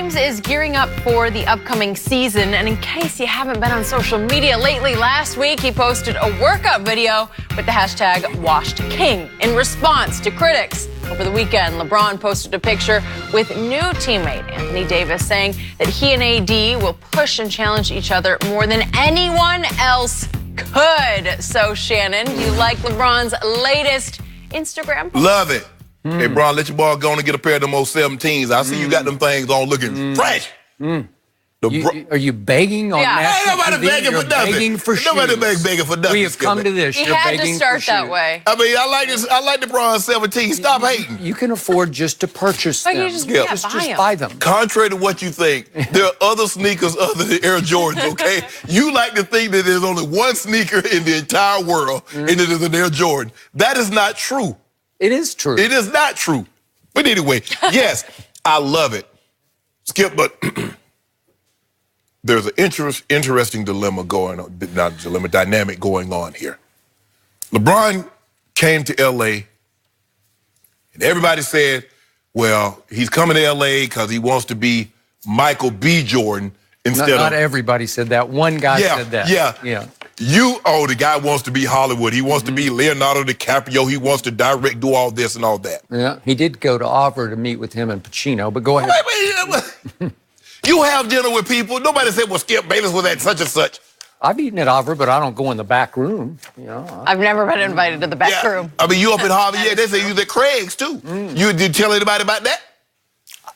James is gearing up for the upcoming season, and in case you haven't been on social media lately, last week he posted a workout video with the hashtag #WashedKing in response to critics. Over the weekend, LeBron posted a picture with new teammate Anthony Davis saying that he and AD will push and challenge each other more than anyone else could. So, Shannon, do you like LeBron's latest Instagram post? Love it. Hey, Bron, let your boy go on and get a pair of them old 17s. I see you got them things on looking fresh. Are you begging on national Ain't nobody TV? begging for nothing. Begging for Nobody shoes. begging for nothing. We have come to this. He You're had to begging start for that shoes. way. I mean, I like this. I like the Bron 17. Stop hating. You can afford just to purchase But them. you just, Just buy them. Contrary to what you think, there are other sneakers other than Air Jordans, okay? You like to think that there's only one sneaker in the entire world, and it is an Air Jordan. That is not true. It is true. It is not true. But anyway, yes, I love it. Skip, but there's an interesting dilemma going on, not dilemma, dynamic going on here. LeBron came to L.A., and everybody said, well, he's coming to L.A. because he wants to be Michael B. Jordan instead of... Not everybody said that. One guy said that. Yeah. The guy wants to be Hollywood. He wants to be Leonardo DiCaprio. He wants to direct, do all this and all that. Yeah, he did go to Auburn to meet with him and Pacino, but go ahead. Wait. You have dinner with people. Nobody said, well, Skip Bayless was at such and such. I've eaten at Auburn, but I don't go in the back room. You know, I've never been invited to the back room. I mean, you up in Harvard, they say you was at Craig's, too. You did tell anybody about that?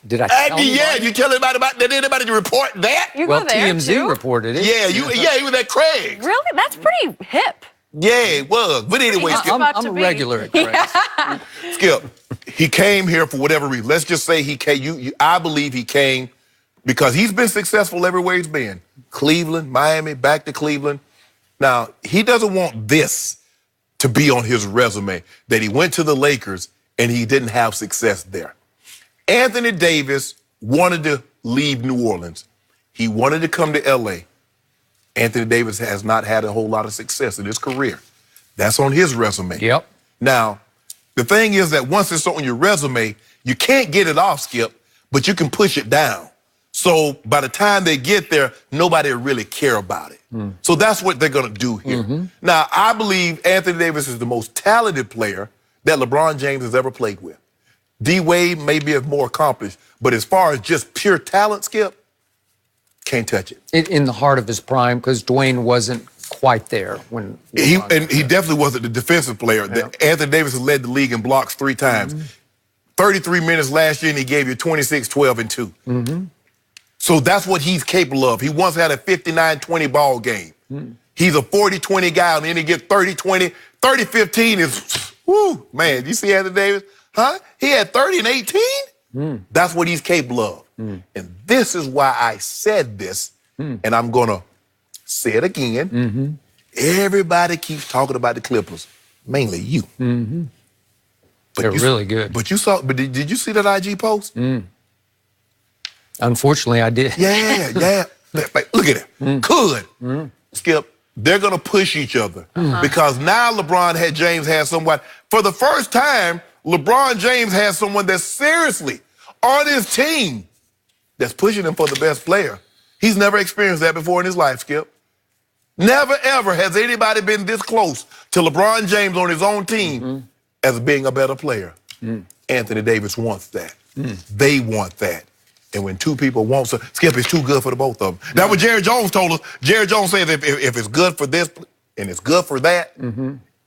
Did I tell anybody? Yeah, you tell anybody about that? Did anybody report that? You well, go there, TMZ too? reported it. Yeah, he was at Craig's. Really? That's pretty hip. Yeah, it was. But anyway, Skip. I'm a regular at Craig's. Skip, he came here for whatever reason. Let's just say he came. I believe he came because he's been successful everywhere he's been. Cleveland, Miami, back to Cleveland. Now, he doesn't want this to be on his resume, that he went to the Lakers and he didn't have success there. Anthony Davis wanted to leave New Orleans. He wanted to come to L.A. Anthony Davis has not had a whole lot of success in his career. That's on his resume. Yep. Now, the thing is that once it's on your resume, you can't get it off, Skip, but you can push it down. So by the time they get there, nobody will really care about it. So that's what they're going to do here. Now, I believe Anthony Davis is the most talented player that LeBron James has ever played with. D-Wade may be more accomplished, but as far as just pure talent, Skip, can't touch it. In the heart of his prime, because Dwayne wasn't quite there when he definitely wasn't the defensive player. Yeah. Anthony Davis has led the league in blocks 3 times. 33 minutes last year, and he gave you 26, 12, and 2. So that's what he's capable of. He once had a 59-20 ball game. He's a 40-20 guy, and then he gets 30-20. 30-15 is, whoo, man, you see Anthony Davis? Huh? He had 30 and 18? That's what he's capable of. And this is why I said this, and I'm going to say it again. Everybody keeps talking about the Clippers, mainly you. But they're really good. But did you see that IG post? Unfortunately, I did. Yeah. Look at it. Could. Skip, they're going to push each other because now James has someone. For the first time, LeBron James has someone that's seriously on his team that's pushing him for the best player. He's never experienced that before in his life, Skip. Never, ever has anybody been this close to LeBron James on his own team as being a better player. Anthony Davis wants that. They want that. And when two people want something, Skip, it's too good for the both of them. That's what Jerry Jones told us. Jerry Jones said if it's good for this and it's good for that,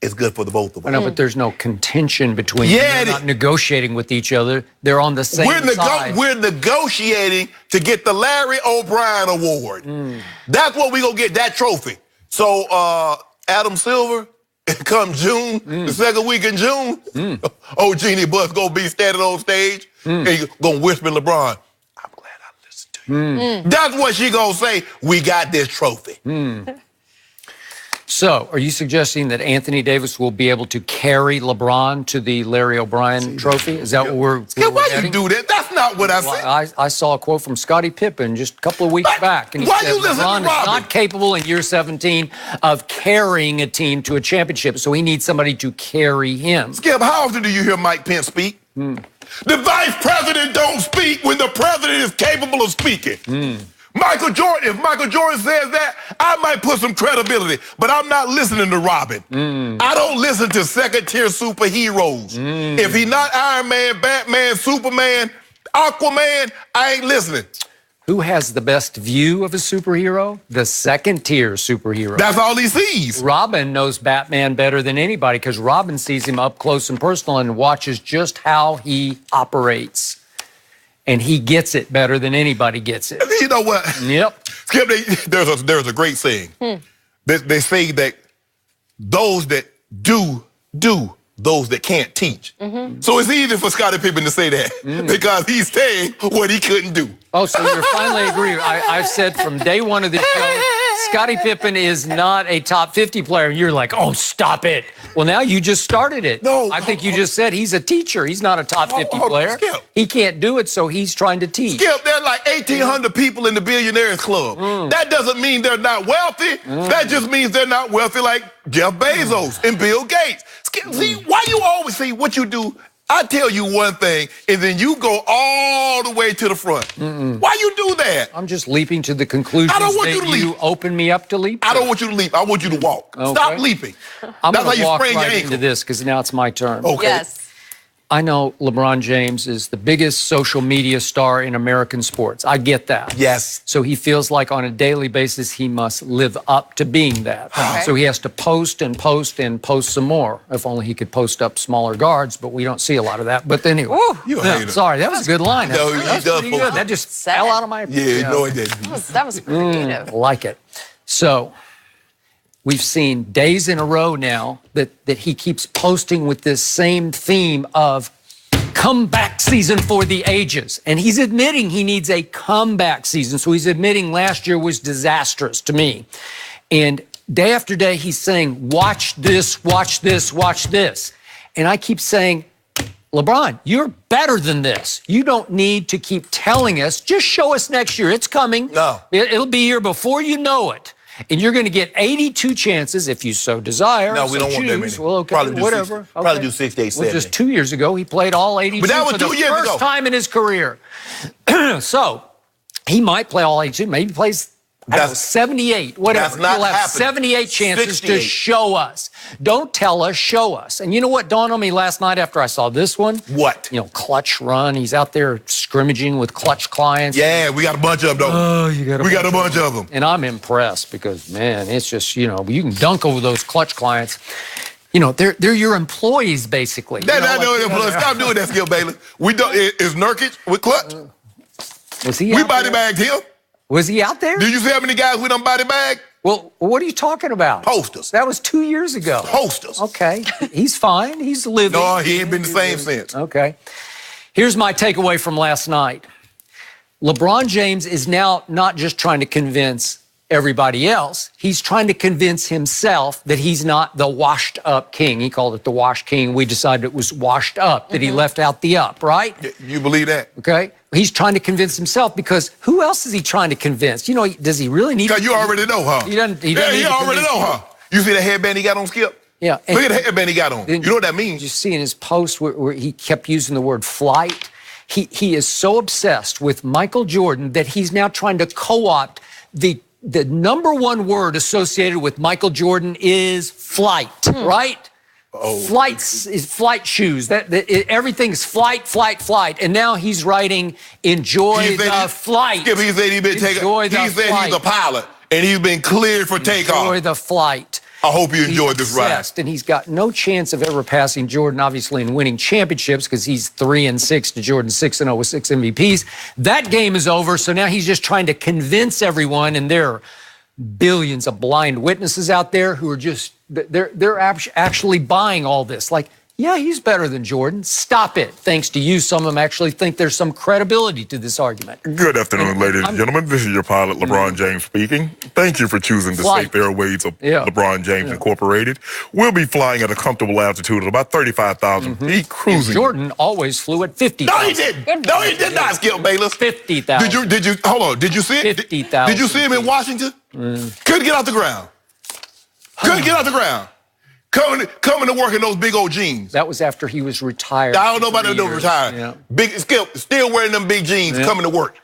it's good for the both of them. I know, but there's no contention between them. They're not negotiating with each other. They're on the same side. We're negotiating to get the Larry O'Brien Award. That's what we're going to get, that trophy. So, Adam Silver, come June, the second week in June, old Jeannie Buss going to be standing on stage and you're going to whisper LeBron, I'm glad I listened to you. That's what she going to say, we got this trophy. So, are you suggesting that Anthony Davis will be able to carry LeBron to the Larry O'Brien trophy? Is that what we're why getting? you do that? That's not what I said. Well, I saw a quote from Scottie Pippen just a couple of weeks back, and he said LeBron is not capable in year 17 of carrying a team to a championship, so he needs somebody to carry him. Skip, how often do you hear Mike Pence speak? The vice president don't speak when the president is capable of speaking. Michael Jordan, if Michael Jordan says that, I might put some credibility, but I'm not listening to Robin. I don't listen to second-tier superheroes. If he's not Iron Man, Batman, Superman, Aquaman, I ain't listening. Who has the best view of a superhero? The second-tier superhero. That's all he sees. Robin knows Batman better than anybody because Robin sees him up close and personal and watches just how he operates. And he gets it better than anybody gets it. You know what? Yep. Skip, there's a great saying. They say that those that do, those that can't teach. So it's easy for Scottie Pippen to say that because he's saying what he couldn't do. Oh, so you're finally agreeing. I've said from day one of the show, Scottie Pippen is not a top 50 player. You're like, oh, stop it. Well, now you just started it. No. I think you just said he's a teacher. He's not a top 50 player. Skip. He can't do it, so he's trying to teach. Skip, there are like 1,800 people in the Billionaires Club. That doesn't mean they're not wealthy. That just means they're not wealthy like Jeff Bezos and Bill Gates. Skip, see, why you always say what you do? I tell you one thing, and then you go all the way to the front. Why you do that? I'm just leaping to the conclusion I don't want that you to leap. open me up to leap. I don't want you to leap. I want you to walk. Okay. Stop leaping. I'm That's how going to you walk sprain your right ankle. into this because now it's my turn. Okay. Yes. I know LeBron James is the biggest social media star in American sports. I get that. Yes. So he feels like on a daily basis he must live up to being that. Okay. So he has to post and post and post some more. If only he could post up smaller guards, but we don't see a lot of that. But anyway. You a No, hater. sorry, that was a good line. No, That he was does pretty post good. up. That just Sad. fell out of my... Yeah, no, it didn't. That was creative. like it. So we've seen days in a row now that he keeps posting with this same theme of comeback season for the ages. And he's admitting he needs a comeback season. So he's admitting last year was disastrous to me. And day after day, he's saying, watch this, watch this, watch this. And I keep saying, LeBron, you're better than this. You don't need to keep telling us. Just show us next year. It's coming. No. It'll be here before you know it. And you're going to get 82 chances if you so desire. No, we so don't want that choose. many. Well, okay, Probably do whatever. 60, probably do 68, Well, 70. just 2 years ago, he played all 82 But that was for the 2 years first ago. time in his career. So he might play all 82. Maybe he plays I don't know, 78, whatever. That's not You'll have happening. 78 chances 68. to show us. Don't tell us, show us. And you know what dawned on me last night after I saw this one? What? You know, clutch run. He's out there scrimmaging with clutch clients. Yeah, we got a bunch of them, though. Oh, you got We got a bunch of them. And I'm impressed because, man, it's just, you know, you can dunk over those clutch clients. You know, they're your employees, basically. Stop doing that, Skip Bayless. We don't. Is Nurkic with clutch? Was he We out body there? bagged him. Was he out there? Did you see how many guys we done body bagged? Well, what are you talking about? Posters. That was 2 years ago. Posters. Okay. He's fine. He's living. No, he ain't been the same since. Okay. Here's my takeaway from last night. LeBron James is now not just trying to convince everybody else. He's trying to convince himself that he's not the washed up king. He called it the washed king. We decided it was washed up, that he left out the up, right? You believe that? Okay. He's trying to convince himself because who else is he trying to convince? You know, does he really need Because you already know, huh? He doesn't yeah, need you to already convince know, huh? You see the headband he got on, Skip? Yeah. Look at the headband he got on. You know what that means? You see in his post where he kept using the word flight. He is so obsessed with Michael Jordan that he's now trying to co-opt the number one word associated with Michael Jordan is flight, right? Oh. Flights is flight shoes. Everything's flight, flight, flight. And now he's writing enjoy the flight. Skip, he said he's a pilot and he's been cleared for takeoff. Enjoy the flight. I hope you enjoyed this ride. And he's got no chance of ever passing Jordan, obviously, in winning championships because he's 3-6 to Jordan 6-0 with 6 MVPs. That game is over, so now he's just trying to convince everyone, and there are billions of blind witnesses out there who are just, they're actually buying all this. Like, yeah, he's better than Jordan. Stop it. Thanks to you, some of them actually think there's some credibility to this argument. Good afternoon, ladies and gentlemen. This is your pilot, LeBron James speaking. Thank you for choosing the safe airways of LeBron James Incorporated. We'll be flying at a comfortable altitude of about 35,000 feet, cruising. Jordan always flew at 50,000. No, he didn't. No, he did not, Skip Bayless. 50,000. Did you, hold on, did you see it? 50,000. Did you see him in Washington? Couldn't get off the ground. Couldn't get off the ground. Coming to work in those big old jeans. That was after he was retired. I don't know about that retired. Yeah. Big Skip, still wearing them big jeans, coming to work.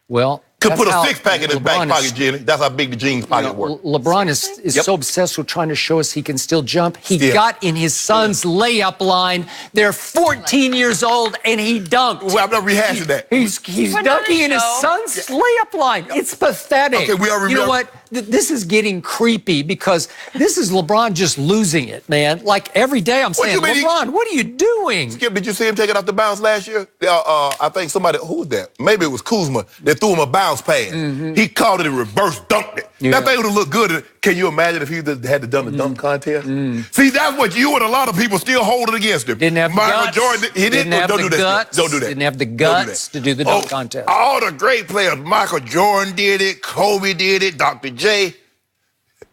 Well, could put a six-pack in his back pocket, Jenny. That's how big the jeans pocket were. LeBron is so obsessed with trying to show us he can still jump. He got in his son's layup line. They're 14 years old, and he dunked. Well, I'm not rehashing that. He's dunking in his son's layup line. It's pathetic. Okay, we already. You know what? This is getting creepy because this is LeBron just losing it, man. Like every day I'm saying, LeBron, what are you doing? Skip, did you see him take it off the bounce last year? I think somebody, who was that? Maybe it was Kuzma that threw him a bounce pass. He caught it and reverse dunked it. That thing would have looked good. Can you imagine if he had done the dunk contest? See, that's what you and a lot of people still hold it against him. Didn't have the Michael guts. Jordan, he didn't have the guts. Don't do that. Didn't have the guts to do the dunk contest. All the great players, Michael Jordan did it, Kobe did it, Dr. J.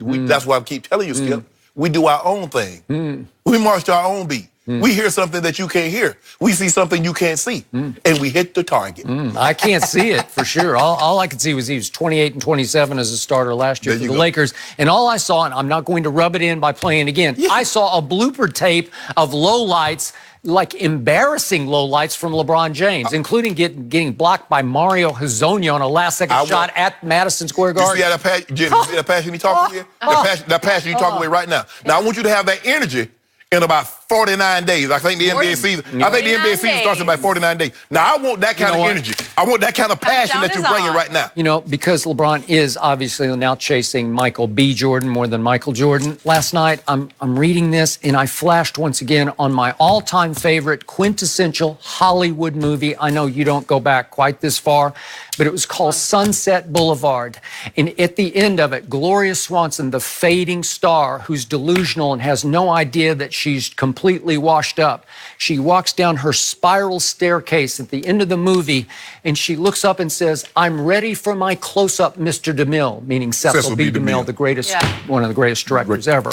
That's why I keep telling you, Skip. We do our own thing. We march to our own beat. We hear something that you can't hear. We see something you can't see. And we hit the target. I can't see it for sure. All I could see was he was 28 and 27 as a starter last year for the Lakers. And all I saw, and I'm not going to rub it in by playing again, I saw a blooper tape of lowlights, like embarrassing lowlights from LeBron James, including getting blocked by Mario Hezonja on a last-second shot at Madison Square Garden. You see that passion, Jenny? You see that passion he's talking with? That passion you're talking with right now. Now, I want you to have that energy in about 49 days. I think the NBA season. I think the NBA season starts in about 49 days. Now I want that kind of energy. I want that kind of passion that you're bringing right now. You know, because LeBron is obviously now chasing Michael B. Jordan more than Michael Jordan. Last night I'm reading this and I flashed once again on my all-time favorite quintessential Hollywood movie. I know you don't go back quite this far, but it was called Sunset Boulevard. And at the end of it, Gloria Swanson, the fading star who's delusional and has no idea that she's completely washed up. She walks down her spiral staircase at the end of the movie and she looks up and says, "I'm ready for my close-up, Mr. DeMille," meaning Cecil B. DeMille, the greatest, one of the greatest directors ever.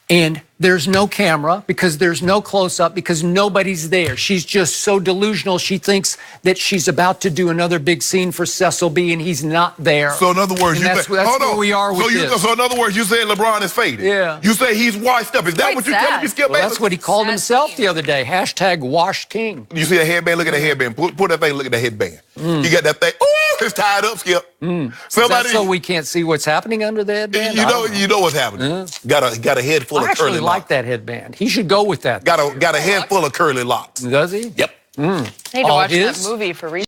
And there's no camera because there's no close-up because nobody's there. She's just so delusional. She thinks that she's about to do another big scene for Cecil B. and he's not there. So in other words, that's where we are with this. So in other words, you say LeBron is faded. Yeah. You say he's washed up. Is that what you're telling me, Skip? Well, that's what he called himself the other day. # washed king. You see that headband? Look at that headband. Put that thing. Look at that headband. You got that thing. Ooh, it's tied up, Skip. Somebody. So we can't see what's happening under the headband. You know what's happening. Got a head full of curly locks. I actually like that headband. He should go with that. Got a head full of curly locks. Does he? Yep. I need to watch that movie for reason.